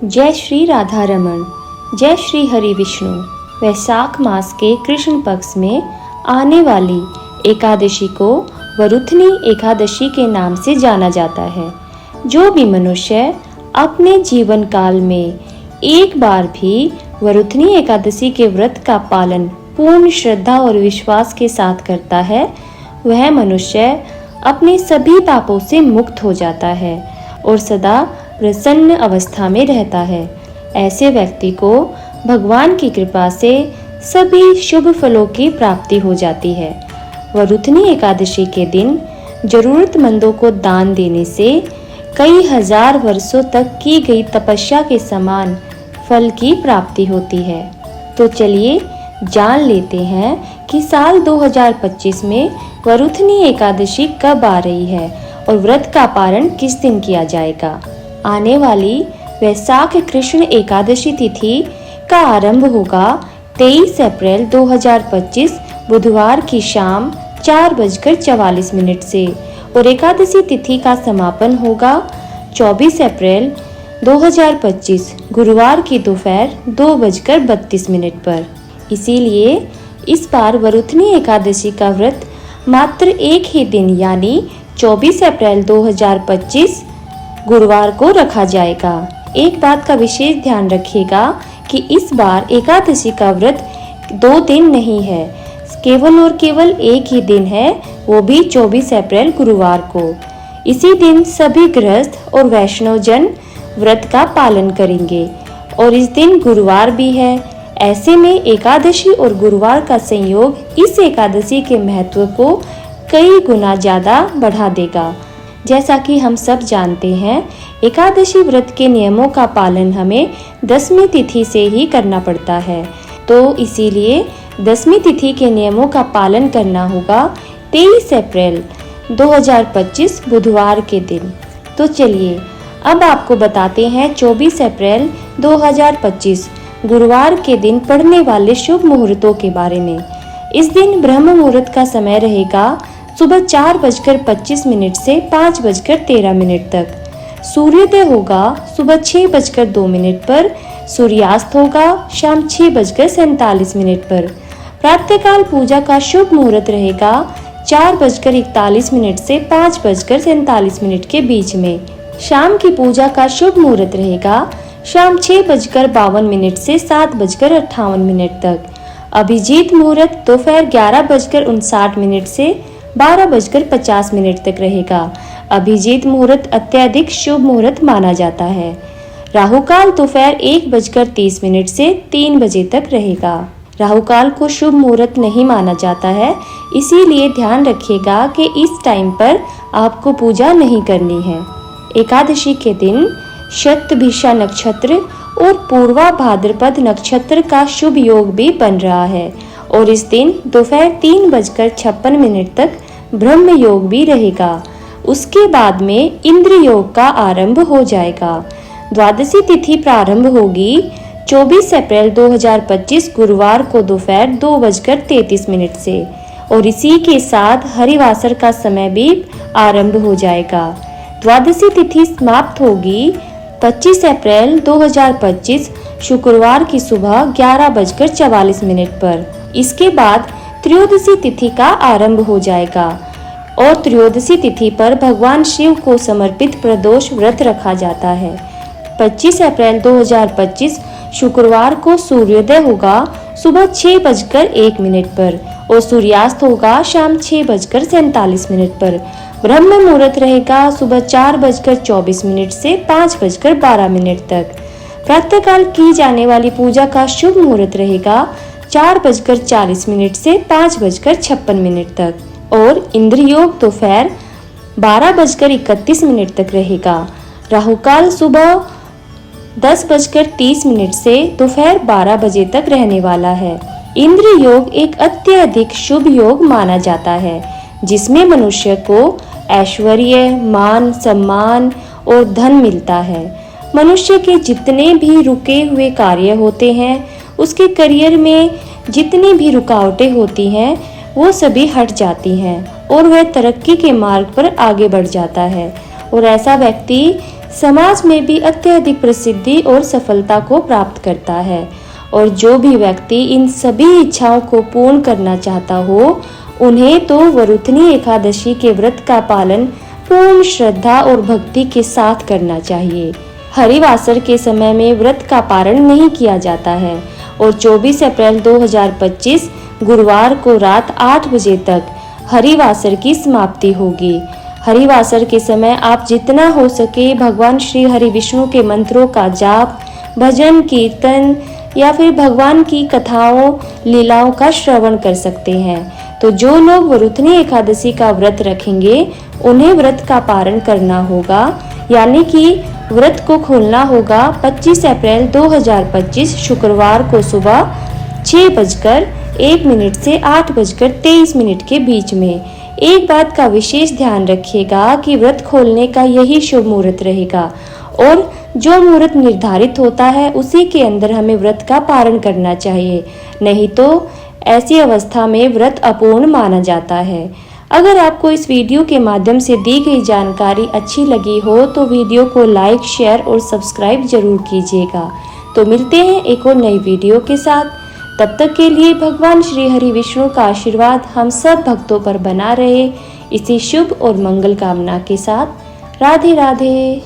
जय श्री राधा रमन, जय श्री हरि विष्णु। वैशाख मास के कृष्ण पक्ष में आने वाली एकादशी को वरुथनी एकादशी के नाम से जाना जाता है। जो भी मनुष्य अपने जीवन काल में एक बार भी वरुथनी एकादशी के व्रत का पालन पूर्ण श्रद्धा और विश्वास के साथ करता है, वह मनुष्य अपने सभी पापों से मुक्त हो जाता है और सदा प्रसन्न अवस्था में रहता है। ऐसे व्यक्ति को भगवान की कृपा से सभी शुभ फलों की प्राप्ति हो जाती है। वरुथनी एकादशी के दिन जरूरतमंदों को दान देने से कई हजार वर्षों तक की गई तपस्या के समान फल की प्राप्ति होती है। तो चलिए जान लेते हैं कि साल 2025 में वरुथनी एकादशी कब आ रही है और व्रत का पारण किस दिन किया जाएगा। आने वाली वैशाख कृष्ण एकादशी तिथि का आरंभ होगा 23 अप्रैल 2025 बुधवार की शाम 4:44 से और एकादशी तिथि का समापन होगा 24 अप्रैल 2025 गुरुवार की दोपहर 2:32 पर। इसीलिए इस बार वरुथनी एकादशी का व्रत मात्र एक ही दिन यानी 24 अप्रैल 2025 गुरुवार को रखा जाएगा। एक बात का विशेष ध्यान रखिएगा कि इस बार एकादशी का व्रत 2 दिन नहीं है, केवल और केवल एक ही दिन है, वो भी 24 अप्रैल गुरुवार को। इसी दिन सभी गृहस्थ और वैष्णव जन व्रत का पालन करेंगे और इस दिन गुरुवार भी है। ऐसे में एकादशी और गुरुवार का संयोग इस एकादशी के महत्व को कई गुना ज्यादा बढ़ा देगा। जैसा कि हम सब जानते हैं, एकादशी व्रत के नियमों का पालन हमें 10वीं तिथि से ही करना पड़ता है, तो इसीलिए 10वीं तिथि के नियमों का पालन करना होगा 23 अप्रैल 2025 बुधवार के दिन। तो चलिए अब आपको बताते हैं 24 अप्रैल 2025 गुरुवार के दिन पड़ने वाले शुभ मुहूर्तों के बारे में। इस दिन ब्रह्म मुहूर्त का समय रहेगा सुबह 4:25 से 5:13 तक। सूर्योदय होगा सुबह 6:02 पर। सूर्यास्त होगा शाम 6:47 पर। प्रातःकाल पूजा का शुभ मुहूर्त रहेगा 4:41 से 5:47 के बीच में। शाम की पूजा का शुभ मुहूर्त रहेगा शाम 6:52 से 7:58 तक। अभिजीत मुहूर्त दोपहर 11:59 से 12:50 तक रहेगा। अभिजीत मुहूर्त अत्यधिक शुभ मुहूर्त माना जाता है। राहुकाल दोपहर 1:30 से 3 बजे तक रहेगा। राहुकाल को शुभ मुहूर्त नहीं माना जाता है, इसीलिए ध्यान रखिएगा कि इस टाइम पर आपको पूजा नहीं करनी है। एकादशी के दिन शतभिषा नक्षत्र और पूर्वा भाद्रपद नक्षत्र का शुभ योग भी बन रहा है और इस दिन दोपहर 3:56 तक ब्रह्म योग भी रहेगा। उसके बाद में इंद्र योग का आरंभ हो जाएगा। द्वादशी तिथि प्रारंभ होगी 24 अप्रैल 2025 गुरुवार को दोपहर 2:33 से और इसी के साथ हरिवासर का समय भी आरंभ हो जाएगा। द्वादशी तिथि समाप्त होगी 25 अप्रैल 2025 शुक्रवार की सुबह 11:44 पर। इसके बाद त्रयोदशी तिथि का आरंभ हो जाएगा और त्रयोदशी तिथि पर भगवान शिव को समर्पित प्रदोष व्रत रखा जाता है। 25 अप्रैल 2025 शुक्रवार को सूर्योदय होगा सुबह 6:01 पर और सूर्यास्त होगा शाम 6:47 पर। ब्रह्म मुहूर्त रहेगा सुबह 4:24 से 5:12 तक। प्रातःकाल की जाने वाली पूजा का शुभ मुहूर्त रहेगा 4:40 से 5:56 तक और इंद्र योग दोपहर 12:31 तक रहेगा। राहुकाल सुबह 10:30 से दोपहर 12 बजे तक रहने वाला है। इंद्र योग एक अत्यधिक शुभ योग माना जाता है, जिसमें मनुष्य को ऐश्वर्य, मान, सम्मान और धन मिलता है। मनुष्य के जितने भी रुके हुए कार्य होते हैं, उसके करियर में जितनी भी रुकावटें होती हैं, वो सभी हट जाती हैं और वह तरक्की के मार्ग पर आगे बढ़ जाता है। और ऐसा व्यक्ति समाज में भी अत्यधिक प्रसिद्धि और सफलता को प्राप्त करता है। और जो भी व्यक्ति इन सभी इच्छाओं को पूर्ण करना चाहता हो, उन्हें तो वरुथनी एकादशी के व्रत का पालन पूर्ण श्रद्धा और भक्ति के साथ करना चाहिए। हरिवासर के समय में व्रत का पारण नहीं किया जाता है और 24 अप्रैल 2025 गुरुवार को रात 8 बजे तक हरिवासर की समाप्ति होगी। हरिवासर के समय आप जितना हो सके भगवान श्री हरि विष्णु के मंत्रों का जाप, भजन, कीर्तन या फिर भगवान की कथाओं, लीलाओं का श्रवण कर सकते हैं। तो जो लोग वरुथनी एकादशी का व्रत रखेंगे, उन्हें व्रत का पारण करना होगा, यानी कि व्रत को खोलना होगा 25 अप्रैल 2025 शुक्रवार को सुबह 6:01 से 8:23 के बीच में। एक बात का विशेष ध्यान रखिएगा कि व्रत खोलने का यही शुभ मुहूर्त रहेगा और जो मुहूर्त निर्धारित होता है उसी के अंदर हमें व्रत का पारण करना चाहिए, नहीं तो ऐसी अवस्था में व्रत अपूर्ण माना जाता है। अगर आपको इस वीडियो के माध्यम से दी गई जानकारी अच्छी लगी हो तो वीडियो को लाइक, शेयर और सब्सक्राइब जरूर कीजिएगा। तो मिलते हैं एक और नई वीडियो के साथ। तब तक के लिए भगवान श्री हरि विष्णु का आशीर्वाद हम सब भक्तों पर बना रहे, इसी शुभ और मंगल कामना के साथ। राधे राधे।